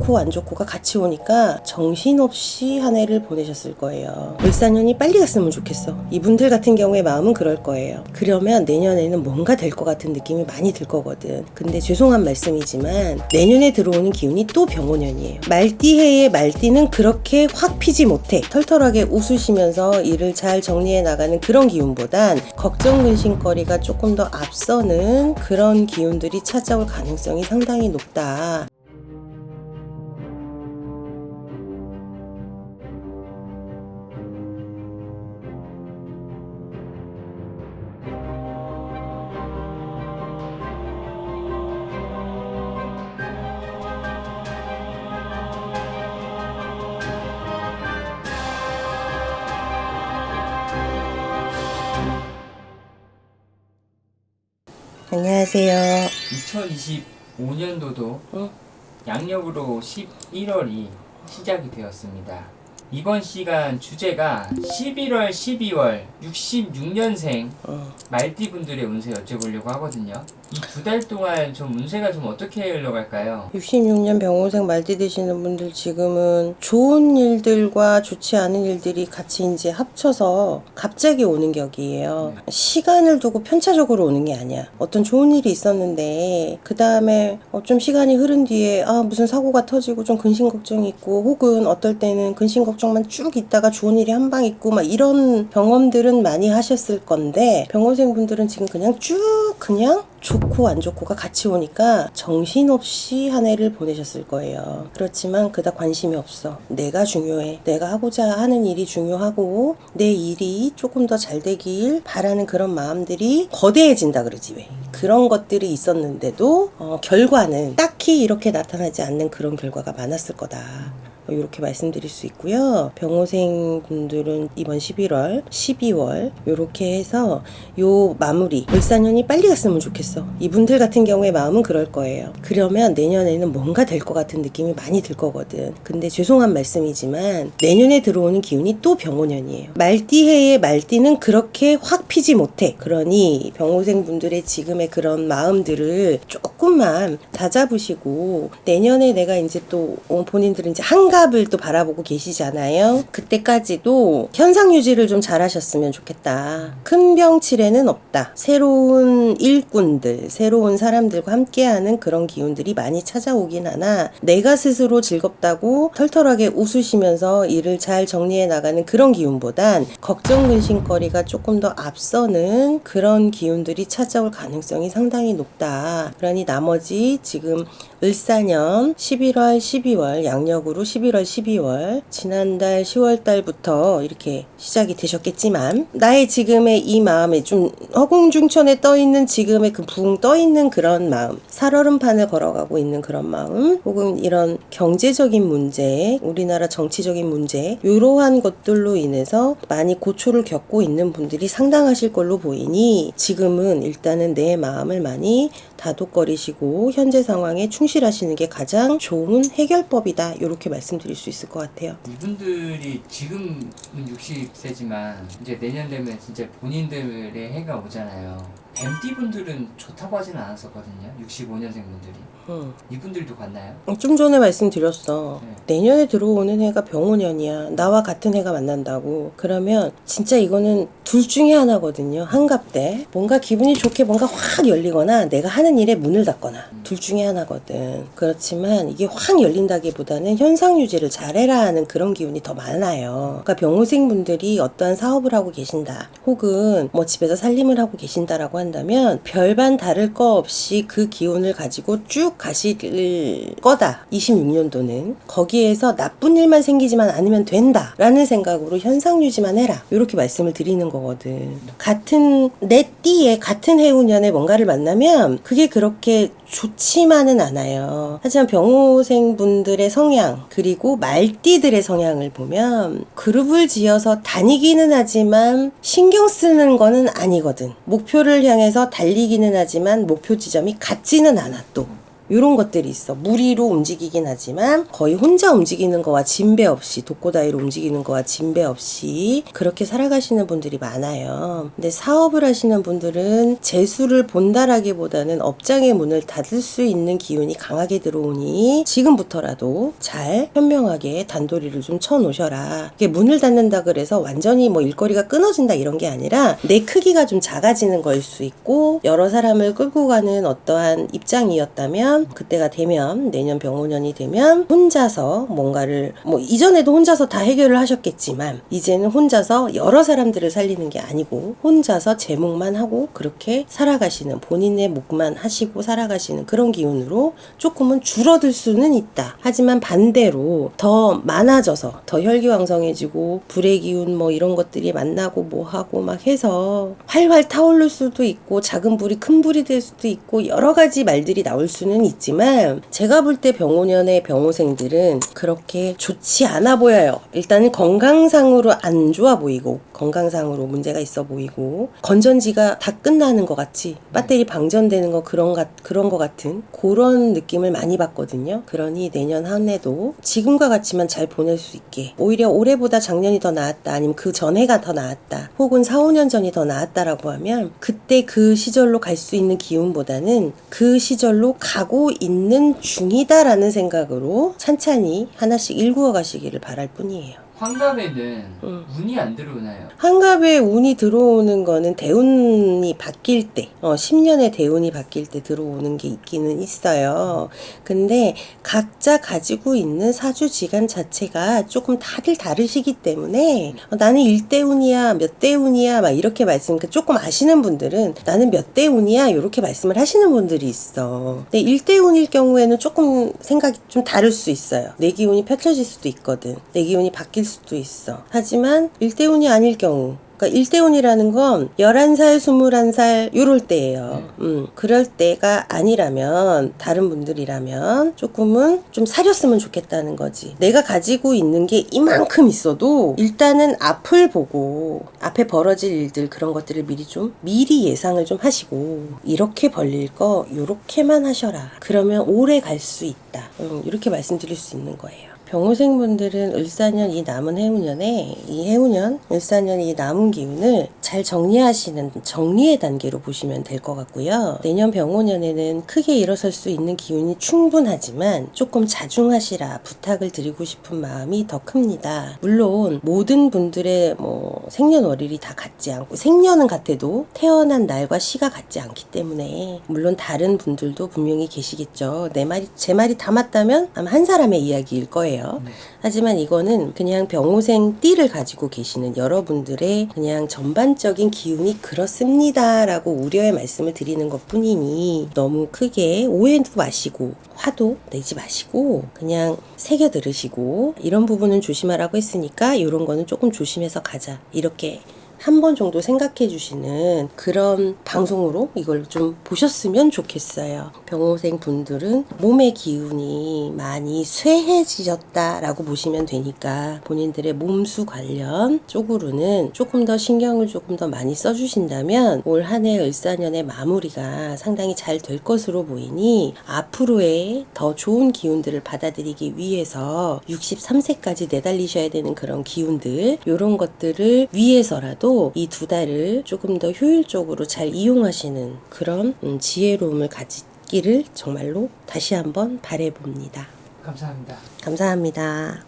좋고 안 좋고가 같이 오니까 정신없이 한 해를 보내셨을 거예요. 을사년이 빨리 갔으면 좋겠어. 이분들 같은 경우에 마음은 그럴 거예요. 그러면 내년에는 뭔가 될 것 같은 느낌이 많이 들 거거든. 근데 죄송한 말씀이지만 내년에 들어오는 기운이 또 병오년이에요. 말띠해의 말띠는 그렇게 확 피지 못해. 털털하게 웃으시면서 일을 잘 정리해 나가는 그런 기운보단 걱정 근심거리가 조금 더 앞서는 그런 기운들이 찾아올 가능성이 상당히 높다. 안녕하세요. 2025년도도 양력으로 11월이 시작이 되었습니다. 이번 시간 주제가 11월, 12월 66년생 말띠분들의 운세 여쭤보려고 하거든요. 이 2달 동안 좀 운세가 좀 어떻게 흘러갈까요? 66년 병호생 말띠 되시는 분들 지금은 좋은 일들과 좋지 않은 일들이 같이 이제 합쳐서 갑자기 오는 격이에요. 시간을 두고 편차적으로 오는 게 아니야. 어떤 좋은 일이 있었는데 그 다음에 좀 시간이 흐른 뒤에 무슨 사고가 터지고 좀 근심 걱정이 있고, 혹은 어떨 때는 근심 걱정만 쭉 있다가 좋은 일이 한 방 있고 막 이런 경험들은 많이 하셨을 건데, 병호생 분들은 지금 그냥 좋고 안 좋고가 같이 오니까 정신없이 한 해를 보내셨을 거예요. 그렇지만 그닥 관심이 없어. 내가 중요해. 내가 하고자 하는 일이 중요하고 내 일이 조금 더 잘 되길 바라는 그런 마음들이 거대해진다 그러지 왜. 그런 것들이 있었는데도 결과는 딱히 이렇게 나타나지 않는 그런 결과가 많았을 거다. 이렇게 말씀드릴 수 있고요. 병호생 분들은 이번 11월, 12월 이렇게 해서 요 마무리, 을사년이 빨리 갔으면 좋겠어. 이분들 같은 경우에 마음은 그럴 거예요. 그러면 내년에는 뭔가 될 것 같은 느낌이 많이 들 거거든. 근데 죄송한 말씀이지만 내년에 들어오는 기운이 또 병오년이에요. 말띠해의 말띠는 그렇게 확 피지 못해. 그러니 병호생 분들의 지금의 그런 마음들을 조금만 다잡으시고, 내년에 내가 이제 또 본인들은 이제 한갑을 또 바라보고 계시잖아요. 그때까지도 현상 유지를 좀 잘하셨으면 좋겠다. 큰 병치레는 없다. 새로운 일꾼들, 새로운 사람들과 함께하는 그런 기운들이 많이 찾아오긴 하나, 내가 스스로 즐겁다고 털털하게 웃으시면서 일을 잘 정리해 나가는 그런 기운보단 걱정 근심거리가 조금 더 앞서는 그런 기운들이 찾아올 가능성이 상당히 높다. 그러니 나머지 지금 을사년 11월, 12월 양력으로 11월, 12월 지난달 10월 달부터 이렇게 시작이 되셨겠지만, 나의 지금의 이 마음에 좀 허공중천에 떠있는 지금의 그 붕 떠있는 그런 마음, 살얼음판을 걸어가고 있는 그런 마음, 혹은 이런 경제적인 문제, 우리나라 정치적인 문제, 이러한 것들로 인해서 많이 고초를 겪고 있는 분들이 상당하실 걸로 보이니, 지금은 일단은 내 마음을 많이 다독거리시고 현재 상황에 충실하시는 게 가장 좋은 해결법이다. 이렇게 말씀드릴 수 있을 것 같아요. 이분들이 지금은 60세지만 이제 내년 되면 진짜 본인들의 해가 오잖아요. 뱀띠분들은 좋다고 하진 않았었거든요. 65년생 분들이. 이분들도 같나요? 좀 전에 말씀드렸어. 네. 내년에 들어오는 해가 병오년이야. 나와 같은 해가 만난다고. 그러면 진짜 이거는 둘 중에 하나거든요. 한갑 때 뭔가 기분이 좋게 뭔가 확 열리거나 내가 하는 일에 문을 닫거나 둘 중에 하나거든. 그렇지만 이게 확 열린다기보다는 현상 유지를 잘해라 하는 그런 기운이 더 많아요. 그러니까 병호생 분들이 어떠한 사업을 하고 계신다, 혹은 뭐 집에서 살림을 하고 계신다라고 한다면 별반 다를 거 없이 그 기운을 가지고 쭉 가실 거다. 26년도는 거기에서 나쁜 일만 생기지만 않으면 된다 라는 생각으로 현상 유지만 해라, 이렇게 말씀을 드리는 거거든. 같은 내 띠에 같은 해운년에 뭔가를 만나면 그게 그렇게 좋지만은 않아요. 하지만 병호생 분들의 성향, 그리고 말띠들의 성향을 보면 그룹을 지어서 다니기는 하지만 신경 쓰는 거는 아니거든. 목표를 향해서 달리기는 하지만 목표 지점이 같지는 않아. 또 요런 것들이 있어. 무리로 움직이긴 하지만 거의 혼자 움직이는 거와 진배 없이, 독고다이로 움직이는 거와 진배 없이 그렇게 살아가시는 분들이 많아요. 근데 사업을 하시는 분들은 재수를 본다라기보다는 업장의 문을 닫을 수 있는 기운이 강하게 들어오니 지금부터라도 잘 현명하게 단도리를 좀 쳐놓으셔라. 이게 문을 닫는다 그래서 완전히 뭐 일거리가 끊어진다 이런 게 아니라 내 크기가 좀 작아지는 거일 수 있고, 여러 사람을 끌고 가는 어떠한 입장이었다면 그때가 되면, 내년 병오년이 되면 혼자서 뭔가를, 뭐 이전에도 혼자서 다 해결을 하셨겠지만 이제는 혼자서 여러 사람들을 살리는 게 아니고 혼자서 제 몫만 하고 그렇게 살아가시는, 본인의 몫만 하시고 살아가시는 그런 기운으로 조금은 줄어들 수는 있다. 하지만 반대로 더 많아져서 더 혈기왕성해지고 불의 기운 뭐 이런 것들이 만나고 뭐 하고 막 해서 활활 타오를 수도 있고 작은 불이 큰 불이 될 수도 있고 여러 가지 말들이 나올 수는 있지만, 제가 볼 때 병오년의 병오생들은 그렇게 좋지 않아 보여요. 일단은 건강상으로 안 좋아 보이고, 건강상으로 문제가 있어 보이고, 건전지가 다 끝나는 것 같이 배터리 방전되는 거 그런 거 같은 그런 느낌을 많이 받거든요. 그러니 내년 한 해도 지금과 같이만 잘 보낼 수 있게, 오히려 올해보다 작년이 더 나았다, 아니면 그 전해가 더 나았다, 혹은 4, 5년 전이 더 나았다라고 하면 그때 그 시절로 갈 수 있는 기운보다는 그 시절로 가고 있는 중이다라는 생각으로 찬찬히 하나씩 일구어 가시기를 바랄 뿐이에요. 환갑에는 운이 안 들어오나요? 환갑에 운이 들어오는 거는 대운이 바뀔 때, 10년의 대운이 바뀔 때 들어오는 게 있기는 있어요. 근데 각자 가지고 있는 사주지간 자체가 조금 다들 다르시기 때문에 나는 1대 운이야, 몇 대 운이야 막 이렇게 조금 아시는 분들은 나는 몇 대 운이야 이렇게 말씀을 하시는 분들이 있어. 근데 1대 운일 경우에는 조금 생각이 좀 다를 수 있어요. 내 기운이 펼쳐질 수도 있거든. 내 기운이 바뀔 수도 있어. 하지만 1대 운이 아닐 경우, 그러니까 1대 운이라는 건 11살, 21살 요럴 때예요. 그럴 때가 아니라면, 다른 분들이라면 조금은 좀 사렸으면 좋겠다는 거지. 내가 가지고 있는 게 이만큼 있어도 일단은 앞을 보고 앞에 벌어질 일들, 그런 것들을 미리 예상을 좀 하시고, 이렇게 벌릴 거 요렇게만 하셔라. 그러면 오래 갈 수 있다. 이렇게 말씀드릴 수 있는 거예요. 병오생분들은 을사년 이 남은 해운년에, 이 해운년, 을사년 이 남은 기운을 잘 정리하시는 정리의 단계로 보시면 될 것 같고요. 내년 병오년에는 크게 일어설 수 있는 기운이 충분하지만 조금 자중하시라 부탁을 드리고 싶은 마음이 더 큽니다. 물론 모든 분들의 생년월일이 다 같지 않고, 생년은 같아도 태어난 날과 시가 같지 않기 때문에, 물론 다른 분들도 분명히 계시겠죠. 제 말이 다 맞다면 아마 한 사람의 이야기일 거예요. 하지만 이거는 그냥 병오생 띠를 가지고 계시는 여러분들의 그냥 전반적인 기운이 그렇습니다 라고 우려의 말씀을 드리는 것 뿐이니, 너무 크게 오해도 마시고 화도 내지 마시고 그냥 새겨 들으시고, 이런 부분은 조심하라고 했으니까 이런 거는 조금 조심해서 가자, 이렇게 한 번 정도 생각해 주시는 그런 방송으로 이걸 좀 보셨으면 좋겠어요. 병오생 분들은 몸의 기운이 많이 쇠해지셨다라고 보시면 되니까, 본인들의 몸수 관련 쪽으로는 조금 더 신경을 조금 더 많이 써주신다면 올 한 해 을사년의 마무리가 상당히 잘 될 것으로 보이니, 앞으로의 더 좋은 기운들을 받아들이기 위해서 63세까지 내달리셔야 되는 그런 기운들, 이런 것들을 위해서라도 이 2달을 조금 더 효율적으로 잘 이용하시는 그런 지혜로움을 가지기를 정말로 다시 한번 바라봅니다. 감사합니다. 감사합니다.